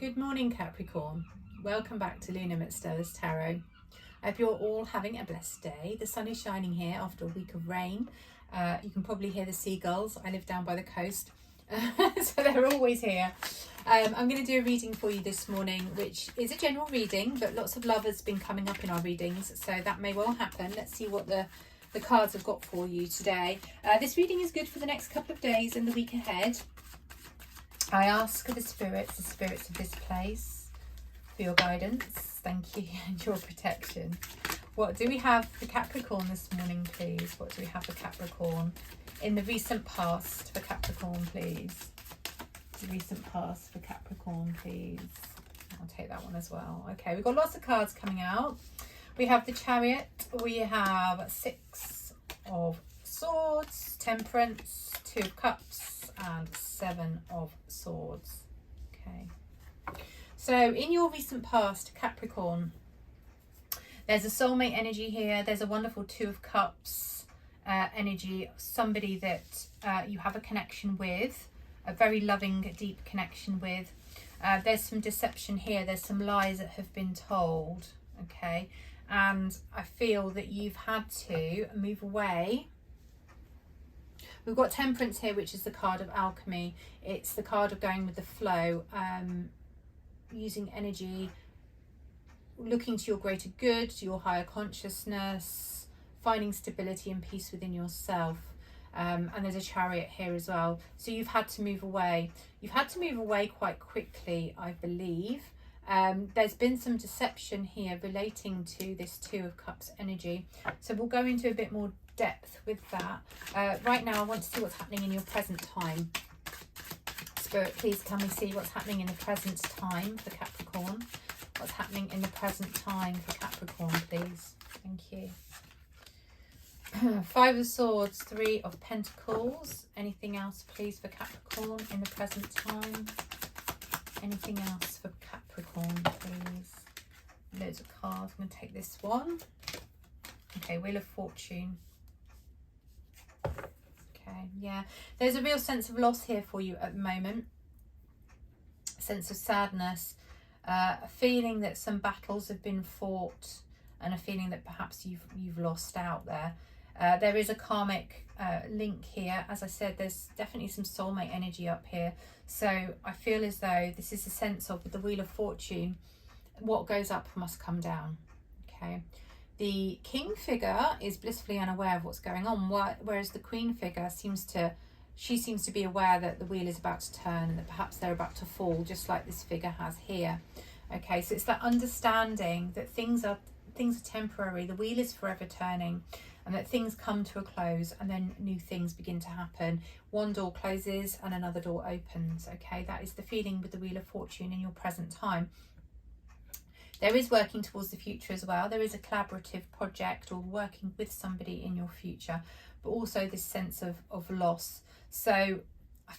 Good morning, Capricorn. Welcome back to Luna Stella's Tarot. I hope you're all having a blessed day. The sun is shining here after a week of rain. You can probably hear the seagulls. I live down by the coast, so they're always here. I'm going to do a reading for you this morning, which is a general reading, but lots of love has been coming up in our readings, so that may well happen. Let's see what the cards have got for you today. This reading is good for the next couple of days and the week ahead. I ask the spirits of this place, for your guidance. Thank you, and your protection. What do we have for Capricorn this morning, please? What do we have for Capricorn in the recent past for Capricorn, please? The recent past for Capricorn, please. I'll take that one as well. Okay, we've got lots of cards coming out. We have the Chariot. We have 6 of Swords, Temperance, 2 of Cups, and 7 of Swords. Okay. So in your recent past, Capricorn, there's a soulmate energy here. There's a wonderful 2 of Cups energy. Somebody that you have a connection with, a very loving, deep connection with. There's some deception here. There's some lies that have been told. Okay. And I feel that you've had to move away. We've got Temperance here, which is the card of alchemy. It's the card of going with the flow, using energy, looking to your greater good, to your higher consciousness, finding stability and peace within yourself. And there's a Chariot here as well. So you've had to move away. You've had to move away quite quickly, I believe. There's been some deception here relating to this 2 of Cups energy. So we'll go into a bit more depth with that. Right now I want to see what's happening in your present time. Spirit, please can we see what's happening in the present time for Capricorn? What's happening in the present time for Capricorn, please? Thank you. 5 of Swords, 3 of Pentacles. Anything else please for Capricorn in the present time? Anything else for Capricorn, please? Loads of cards. I'm going to take this one. Okay, Wheel of Fortune. Okay, yeah. There's a real sense of loss here for you at the moment. A sense of sadness. A feeling that some battles have been fought, and a feeling that perhaps you've lost out there. There is a karmic link here. As I said, there's definitely some soulmate energy up here. So I feel as though this is a sense of, with the Wheel of Fortune, what goes up must come down. Okay. The King figure is blissfully unaware of what's going on, whereas the Queen figure seems to be aware that the wheel is about to turn and that perhaps they're about to fall, just like this figure has here. Okay, so it's that understanding that things are temporary, the wheel is forever turning, and that things come to a close and then new things begin to happen. One door closes and another door opens. Okay, that is the feeling with the Wheel of Fortune in your present time. There is working towards the future as well. There is a collaborative project or working with somebody in your future, but also this sense of loss. So I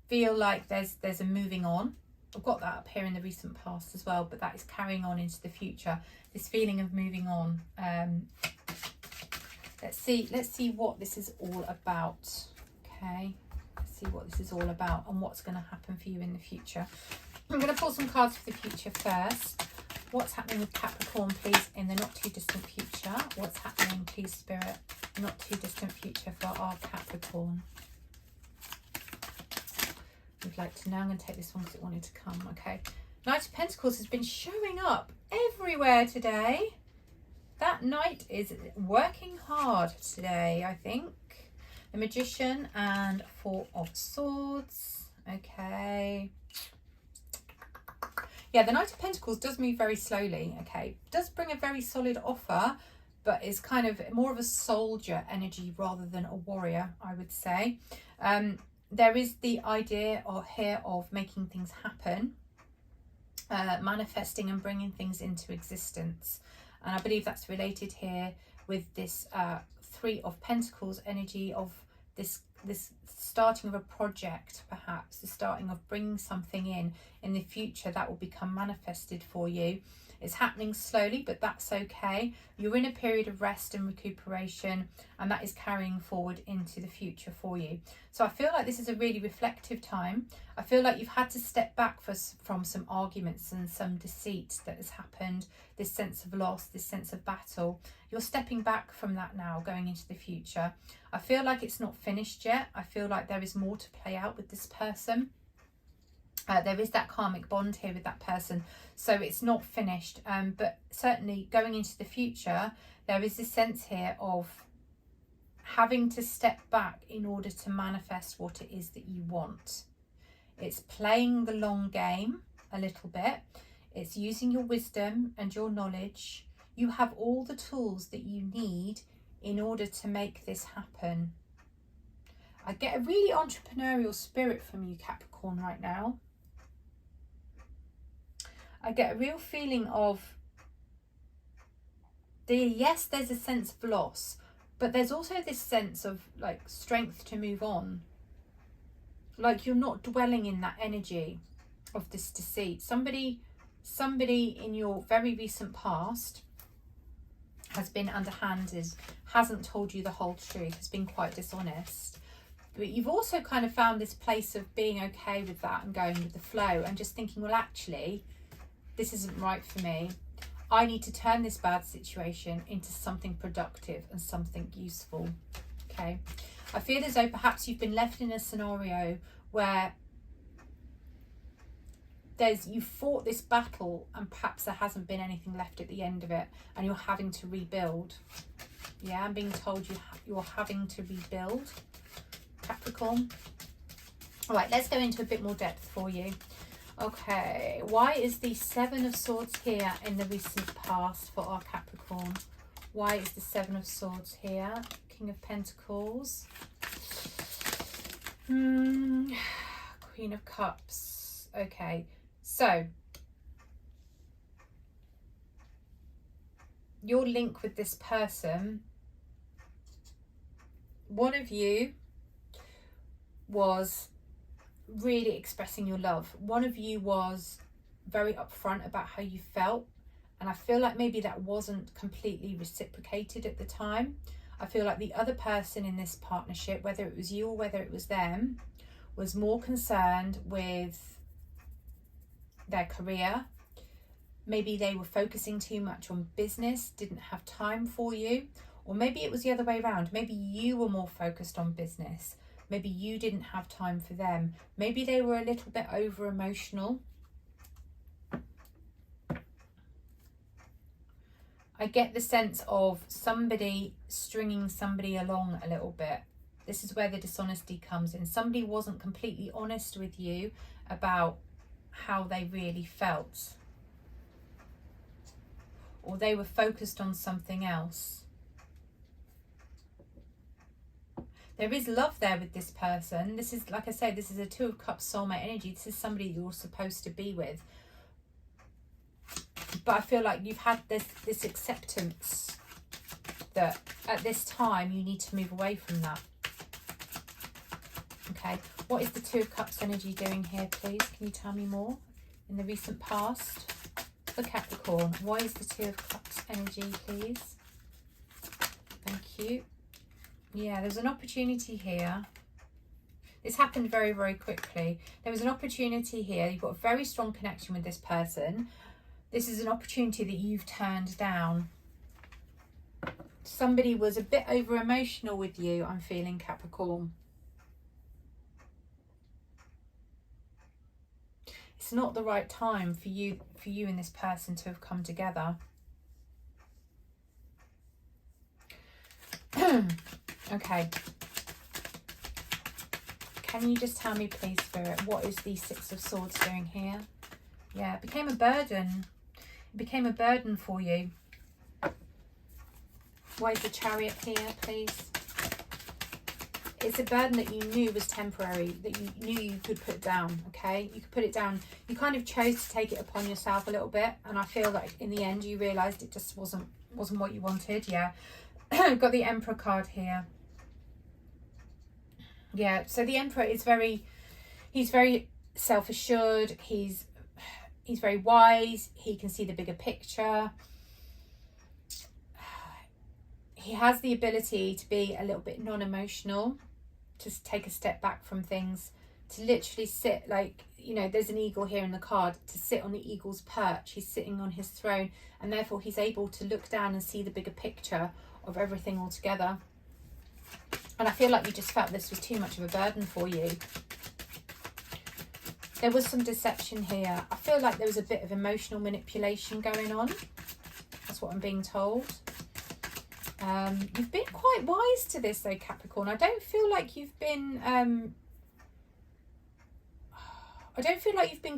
feel like there's a moving on. I've got that up here in the recent past as well, but that is carrying on into the future. This feeling of moving on. Let's see what this is all about. Okay, let's see what this is all about and what's going to happen for you in the future. I'm going to pull some cards for the future first. What's happening with Capricorn, please, in the not too distant future? What's happening, please, Spirit, not too distant future for our Capricorn? We'd like to know. I'm going to take this one because it wanted to come. Okay. Knight of Pentacles has been showing up everywhere today. That Knight is working hard today, I think. The Magician and 4 of Swords. Okay. Yeah, the Knight of Pentacles does move very slowly, okay. Does bring a very solid offer, but is kind of more of a soldier energy rather than a warrior, I would say. There is the idea here of making things happen, manifesting and bringing things into existence. And I believe that's related here with this 3 of Pentacles energy of this starting of a project, perhaps the starting of bringing something in the future that will become manifested for you. It's happening slowly, but that's okay. You're in a period of rest and recuperation, and that is carrying forward into the future for you. So I feel like this is a really reflective time. I feel like you've had to step back from some arguments and some deceit that has happened, this sense of loss, this sense of battle. You're stepping back from that now, going into the future. I feel like it's not finished yet. I feel like there is more to play out with this person. There is that karmic bond here with that person, so it's not finished, but certainly going into the future, there is this sense here of having to step back in order to manifest what it is that you want. It's playing the long game a little bit. It's using your wisdom and your knowledge. You have all the tools that you need in order to make this happen. I get a really entrepreneurial spirit from you, Capricorn, right now. I get a real feeling of, yes, there's a sense of loss, but there's also this sense of like strength to move on. Like you're not dwelling in that energy of this deceit. Somebody in your very recent past has been underhanded, hasn't told you the whole truth, has been quite dishonest. But you've also kind of found this place of being okay with that and going with the flow and just thinking, well, actually, this isn't right for me. I need to turn this bad situation into something productive and something useful. Okay. I feel as though perhaps you've been left in a scenario where you've fought this battle and perhaps there hasn't been anything left at the end of it and you're having to rebuild. Yeah, I'm being told you're having to rebuild, Capricorn. All right, let's go into a bit more depth for you. Okay, why is the Seven of Swords here in the recent past for our Capricorn? Why is the Seven of Swords here? King of Pentacles. Queen of Cups. Okay, so your link with this person, one of you was really expressing your love. One of you was very upfront about how you felt, and I feel like maybe that wasn't completely reciprocated at the time. I feel like the other person in this partnership, whether it was you or whether it was them, was more concerned with their career. Maybe they were focusing too much on business, didn't have time for you, or maybe it was the other way around. Maybe you were more focused on business. Maybe you didn't have time for them. Maybe they were a little bit over emotional. I get the sense of somebody stringing somebody along a little bit. This is where the dishonesty comes in. Somebody wasn't completely honest with you about how they really felt. Or they were focused on something else. There is love there with this person. This is, like I say, this is a Two of Cups soulmate energy. This is somebody you're supposed to be with. But I feel like you've had this acceptance that at this time you need to move away from that. Okay, what is the Two of Cups energy doing here, please? Can you tell me more? In the recent past for Capricorn, why is the Two of Cups energy, please? Thank you. Yeah, there's an opportunity here. This happened very, very quickly. There was an opportunity here. You've got a very strong connection with this person. This is an opportunity that you've turned down. Somebody was a bit over emotional with you, I'm feeling, Capricorn. It's not the right time for you and this person to have come together. Okay. Can you just tell me, please, Spirit, what is the Six of Swords doing here? Yeah, it became a burden. It became a burden for you. Why is the Chariot here, please? It's a burden that you knew was temporary, that you knew you could put down, okay? You could put it down. You kind of chose to take it upon yourself a little bit, and I feel like in the end you realised it just wasn't what you wanted, yeah. Got the Emperor card here. Yeah, so the Emperor is he's very self-assured. He's He's very wise. He can see the bigger picture. He has the ability to be a little bit non-emotional, to take a step back from things, to literally sit like, you know, there's an eagle here in the card, to sit on the eagle's perch. He's sitting on his throne, and therefore he's able to look down and see the bigger picture of everything all together. And I feel like you just felt this was too much of a burden for you. There was some deception here. I feel like there was a bit of emotional manipulation going on. That's what I'm being told. You've been quite wise to this though, Capricorn. I don't feel like you've been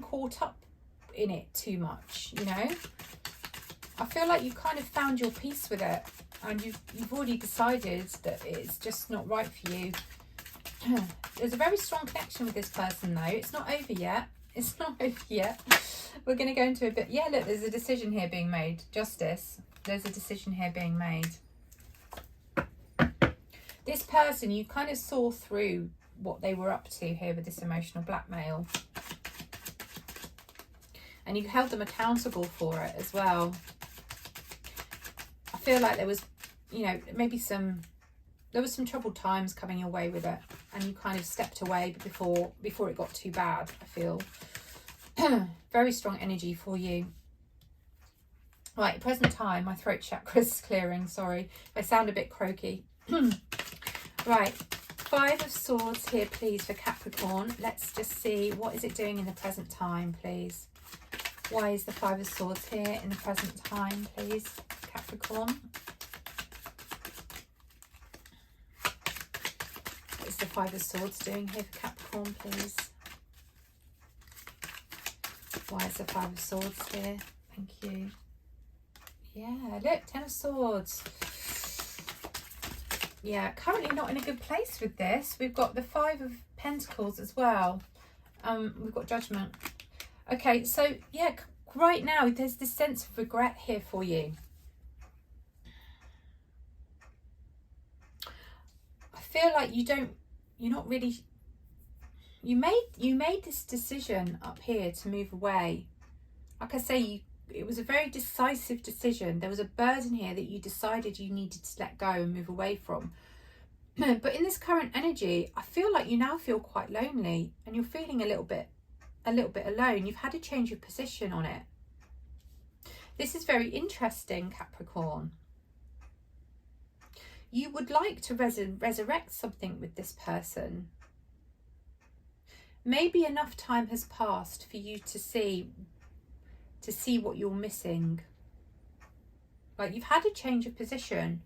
caught up in it too much, you know. I feel like you've kind of found your peace with it, and you've already decided that it's just not right for you. There's a very strong connection with this person though. It's not over yet. It's not over yet. We're going to go into a bit. Yeah, look, there's a decision here being made. Justice. There's a decision here being made. This person, you kind of saw through what they were up to here with this emotional blackmail. And you held them accountable for it as well. I feel like there was, you know, maybe there was some troubled times coming your way with it, and you kind of stepped away before it got too bad, I feel. Very strong energy for you. Right, at present time, my throat chakra's clearing, sorry. I sound a bit croaky. Right, 5 of Swords here, please, for Capricorn. Let's just see, what is it doing in the present time, please? Why is the 5 of Swords here in the present time, please, Capricorn? What is the 5 of Swords doing here for Capricorn, please? Why is the 5 of Swords here? Thank you. Yeah, look, 10 of Swords. Yeah, currently not in a good place with this. We've got the 5 of Pentacles as well. We've got Judgment. Okay, so yeah, right now there's this sense of regret here for you. I feel like you're not really, you made this decision up here to move away. Like I say, it was a very decisive decision. There was a burden here that you decided you needed to let go and move away from. But in this current energy, I feel like you now feel quite lonely, and you're feeling a little bit alone. You've had a change of position on it. This is very interesting, Capricorn. You would like to resurrect something with this person. Maybe enough time has passed for you to see what you're missing. Like, you've had a change of position.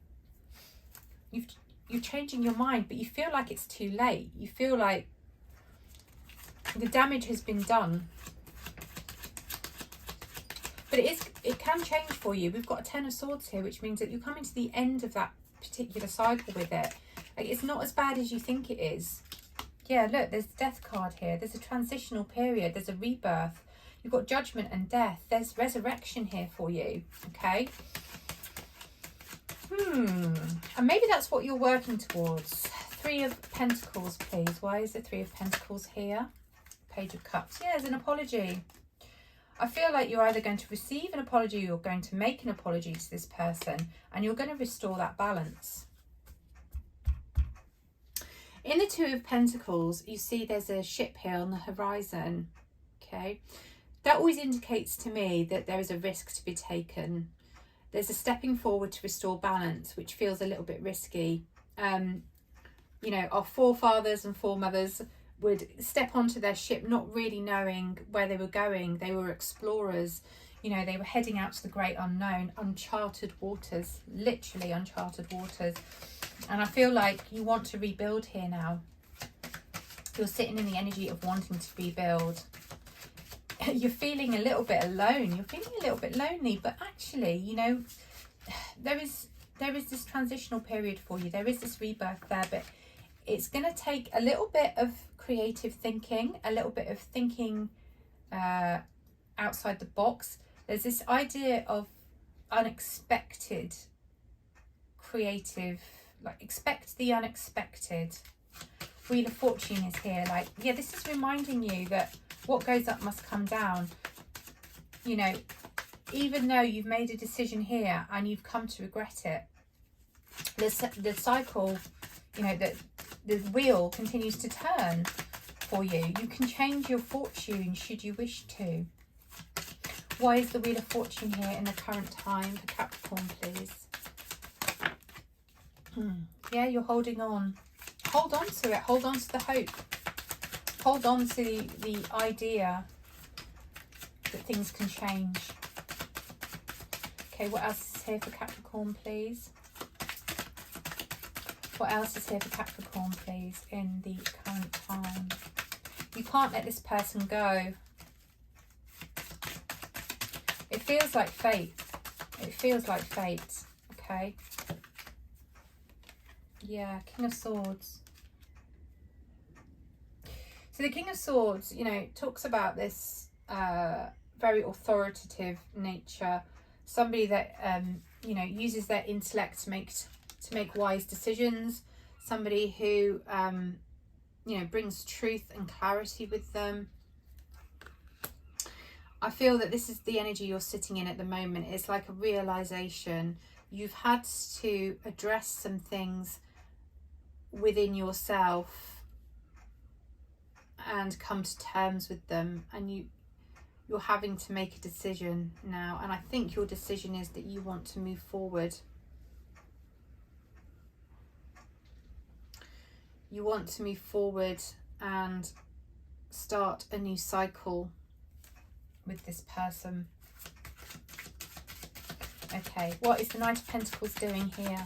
You're changing your mind, but you feel like it's too late. You feel like the damage has been done. But it can change for you. We've got a 10 of Swords here, which means that you're coming to the end of that particular cycle with it. Like, it's not as bad as you think it is. Yeah, look, there's the Death card here. There's a transitional period. There's a rebirth. You've got Judgment and Death. There's resurrection here for you, okay? And maybe that's what you're working towards. 3 of Pentacles, please. Why is the 3 of Pentacles here? Page of Cups. Yeah, there's an apology. I feel like you're either going to receive an apology, or you're going to make an apology to this person, and you're going to restore that balance. In the 2 of Pentacles, you see there's a ship here on the horizon, okay? That always indicates to me that there is a risk to be taken. There's a stepping forward to restore balance, which feels a little bit risky. You know, our forefathers and foremothers would step onto their ship not really knowing where they were going. They were explorers. You know, they were heading out to the great unknown, uncharted waters, literally uncharted waters. And I feel like you want to rebuild here now. You're sitting in the energy of wanting to rebuild. You're feeling a little bit alone. You're feeling a little bit lonely, but actually, you know, there is this transitional period for you. There is this rebirth there, but it's going to take a little bit of creative thinking, a little bit of thinking outside the box. There's this idea of unexpected creative, like, expect the unexpected. Wheel of Fortune is here. Like, yeah, this is reminding you that what goes up must come down. you know, even though you've made a decision here and you've come to regret it, the cycle, you know, the wheel continues to turn for you. You can change your fortune should you wish to. Why is the Wheel of Fortune here in the current time for Capricorn, please? Yeah, you're holding on. Hold on to it. Hold on to the hope. Hold on to the idea that things can change. Okay, what else is here for Capricorn, please? What else is here for Capricorn, please, in the current time? You can't let this person go. It feels like fate. It feels like fate, okay? Yeah, King of Swords. So the King of Swords, you know, talks about this very authoritative nature. Somebody that, you know, uses their intellect to make wise decisions. Somebody who, you know, brings truth and clarity with them. I feel that this is the energy you're sitting in at the moment. It's like a realization. You've had to address some things within yourself and come to terms with them, and you're having to make a decision now. And I think your decision is that you want to move forward. You want to move forward and start a new cycle with this person. Okay, what is the Knight of Pentacles doing here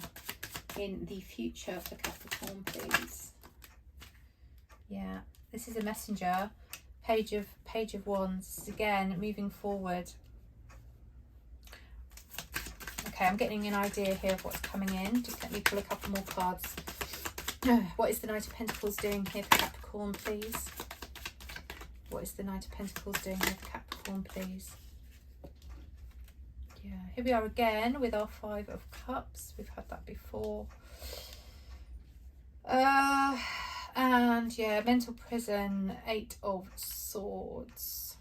in the future for Capricorn, please? Yeah, this is a messenger. Page of Wands. This is again moving forward. Okay, I'm getting an idea here of what's coming in. Just let me pull a couple more cards. What is the Knight of Pentacles doing here for Capricorn, please? What is the Knight of Pentacles doing here for Capricorn, please? Yeah, here we are again with our Five of Cups. We've had that before. And yeah, mental prison, Eight of Swords.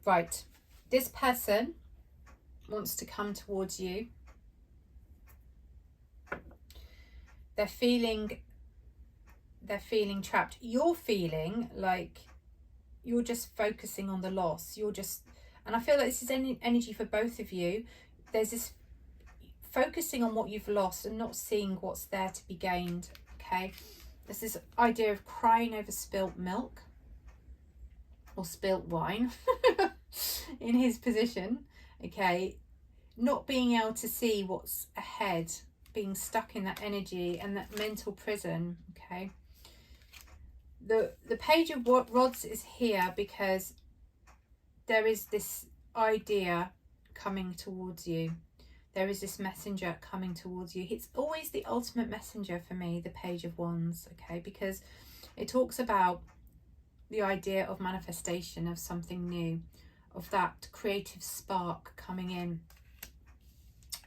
Right, this person wants to come towards you. They're feeling trapped. You're feeling like you're just focusing on the loss. And I feel like this is energy for both of you. There's this focusing on what you've lost and not seeing what's there to be gained. Okay, there's this idea of crying over spilt milk or spilt wine in his position. Okay, not being able to see what's ahead, being stuck in that energy and that mental prison. Okay, the Page of Rods is here because there is this idea coming towards you. There is this messenger coming towards you. It's always the ultimate messenger for me, the Page of Wands, okay, because it talks about the idea of manifestation of something new, of that creative spark coming in.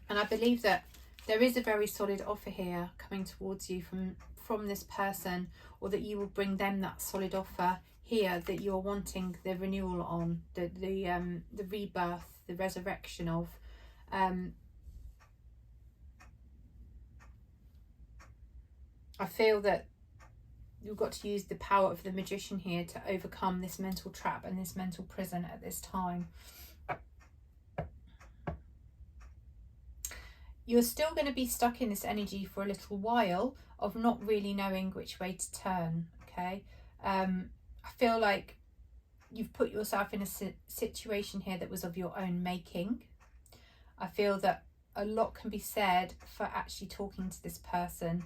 And I believe that there is a very solid offer here coming towards you from this person, or that you will bring them that solid offer here that you're wanting the renewal on, the rebirth, the resurrection of. I feel that you've got to use the power of the Magician here to overcome this mental trap and this mental prison at this time. You're still going to be stuck in this energy for a little while of not really knowing which way to turn, okay? I feel like you've put yourself in a situation here that was of your own making. I feel that a lot can be said for actually talking to this person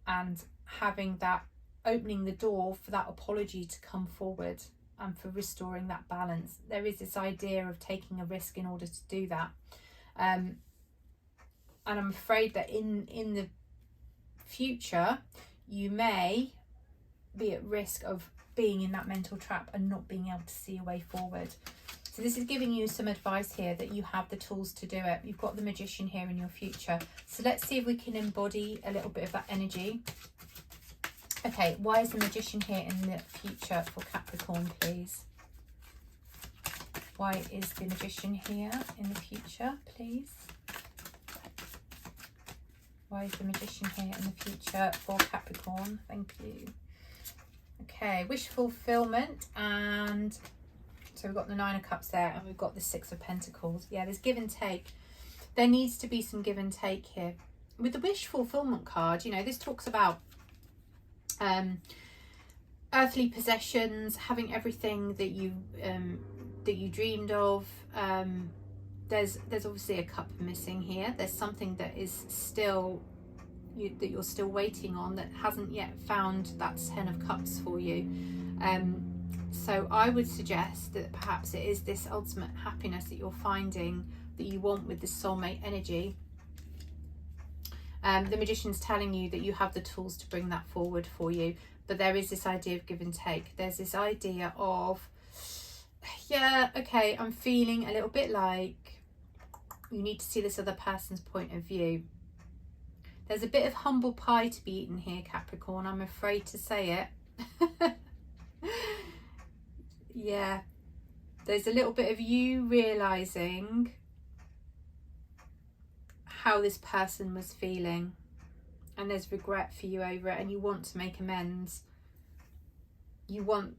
and having that, opening the door for that apology to come forward and for restoring that balance. There is this idea of taking a risk in order to do that. And I'm afraid that in the future, you may be at risk of being in that mental trap and not being able to see a way forward. So this is giving you some advice here that you have the tools to do it. You've got the Magician here in your future. So let's see if we can embody a little bit of that energy Okay, why is the Magician here in the future for Capricorn, please? Why is the Magician here in the future, please? Why is the Magician here in the future for Capricorn? Thank you. Okay, wish fulfillment, and so we've got the Nine of Cups there, and we've got the Six of Pentacles. Yeah, there's give and take. There needs to be some give and take here. With the wish fulfillment card, you know, this talks about earthly possessions, having everything that you dreamed of. There's obviously a cup missing here. There's something that is still that you're still waiting on, that hasn't yet found that Ten of Cups for you. So I would suggest that perhaps it is this ultimate happiness that you're finding that you want with this soulmate energy. The Magician's telling you that you have the tools to bring that forward for you, but there is this idea of give and take. There's this idea of, yeah, okay, I'm feeling a little bit like you need to see this other person's point of view. There's a bit of humble pie to be eaten here, Capricorn, I'm afraid to say it. Yeah, there's a little bit of you realising how this person was feeling, and there's regret for you over it, and you want to make amends. You want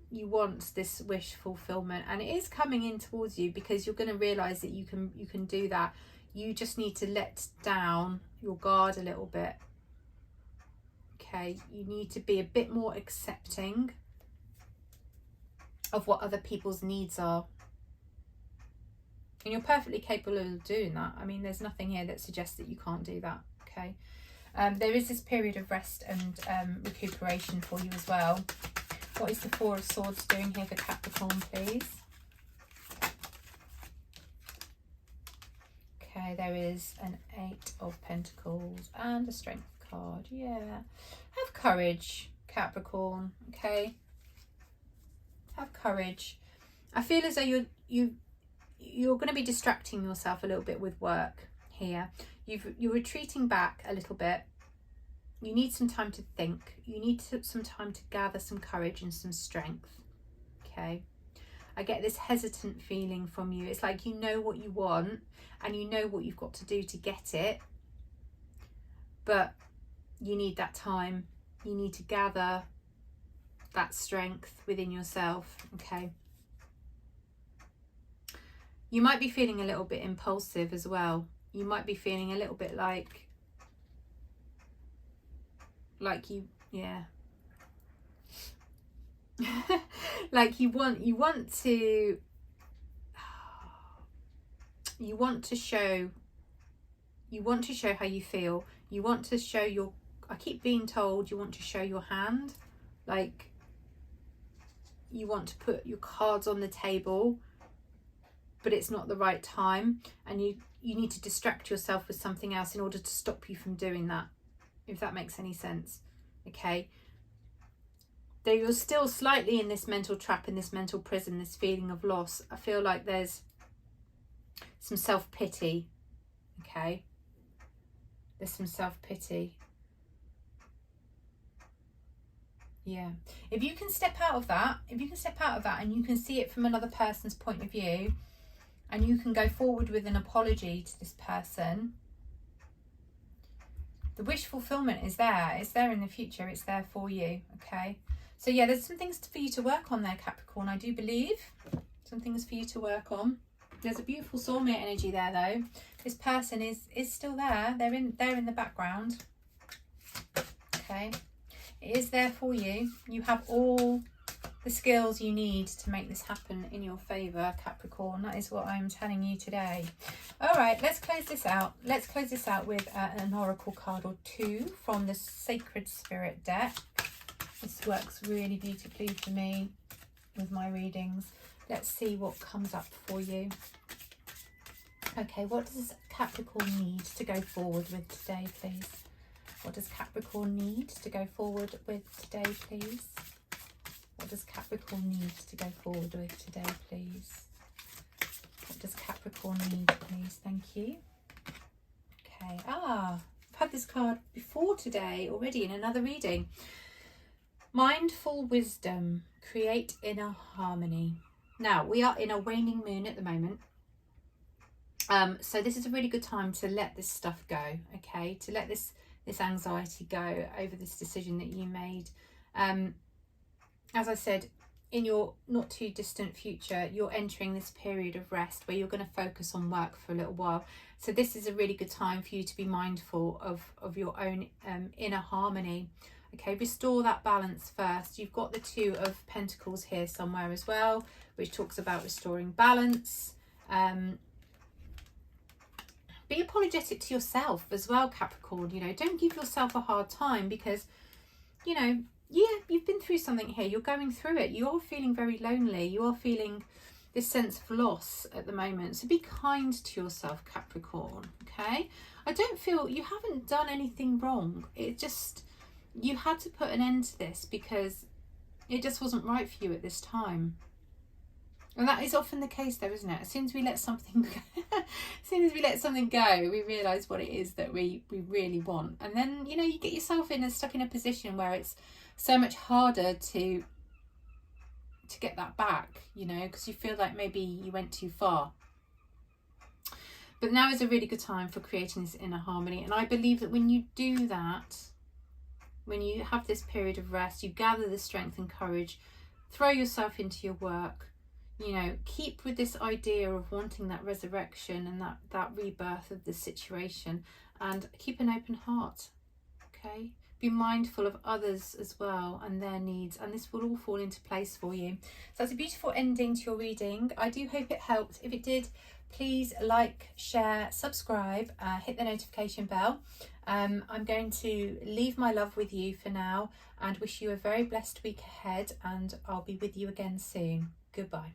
this wish fulfillment, and it is coming in towards you, because you're going to realise that you can do that. You just need to let down your guard a little bit. Okay, you need to be a bit more accepting of what other people's needs are. And you're perfectly capable of doing that. I mean, there's nothing here that suggests that you can't do that, okay? There is this period of rest and recuperation for you as well. What is the Four of Swords doing here for Capricorn, please? Okay, there is an Eight of Pentacles and a Strength card. Yeah. Have courage, Capricorn, okay? Have courage. I feel as though you're going to be distracting yourself a little bit with work here. You're retreating back a little bit. You need some time to think. You need some time to gather some courage and some strength. Okay. I get this hesitant feeling from you. It's like you know what you want and you know what you've got to do to get it. But you need that time. You need to gather that strength within yourself. Okay. You might be feeling a little bit impulsive as well. You might be feeling a little bit like you, yeah. Like you want to show how you feel. You want to show your, I keep being told you want to show your hand. Like you want to put your cards on the table, but it's not the right time, and you need to distract yourself with something else in order to stop you from doing that, if that makes any sense. Okay, though you're still slightly in this mental trap, in this mental prison, this feeling of loss. I feel like there's some self-pity. Okay, there's some self-pity. Yeah, if you can step out of that, and you can see it from another person's point of view, and you can go forward with an apology to this person, the wish fulfillment is there. It's there in the future. It's there for you. Okay. So yeah, there's some things for you to work on there, Capricorn. I do believe some things for you to work on. There's a beautiful soulmate energy there, though. This person is still there. They're in the background. Okay. It is there for you. You have all the skills you need to make this happen in your favour, Capricorn. That is what I'm telling you today. All right, let's close this out. Let's close this out with an oracle card or two from the Sacred Spirit deck. This works really beautifully for me with my readings. Let's see what comes up for you. Okay, what does Capricorn need to go forward with today, please? What does Capricorn need to go forward with today, please? What does Capricorn need to go forward with today, please? What does Capricorn need, please? Thank you. Okay. I've had this card before today already in another reading. Mindful wisdom, create inner harmony. Now, we are in a waning moon at the moment. So this is a really good time to let this stuff go, okay? To let this anxiety go over this decision that you made. As I said, in your not too distant future, you're entering this period of rest where you're going to focus on work for a little while. So this is a really good time for you to be mindful of your own inner harmony. Okay, restore that balance first. You've got the Two of Pentacles here somewhere as well, which talks about restoring balance. Be apologetic to yourself as well, Capricorn. You know, don't give yourself a hard time because, you know, yeah, you've been through something here. You're going through it. You're feeling very lonely. You are feeling this sense of loss at the moment. So be kind to yourself, Capricorn, okay? I don't feel you haven't done anything wrong. It just, you had to put an end to this because it just wasn't right for you at this time. And that is often the case though, isn't it? As soon as we let something go, we realise what it is that we really want. And then, you know, you get yourself stuck in a position where it's so much harder to get that back, you know, because you feel like maybe you went too far. But now is a really good time for creating this inner harmony. And I believe that when you do that, when you have this period of rest, you gather the strength and courage, throw yourself into your work, you know, keep with this idea of wanting that resurrection and that rebirth of the situation, and keep an open heart, okay? Be mindful of others as well and their needs, and this will all fall into place for you. So that's a beautiful ending to your reading. I do hope it helped. If it did, please like, share, subscribe, hit the notification bell. I'm going to leave my love with you for now and wish you a very blessed week ahead, and I'll be with you again soon. Goodbye.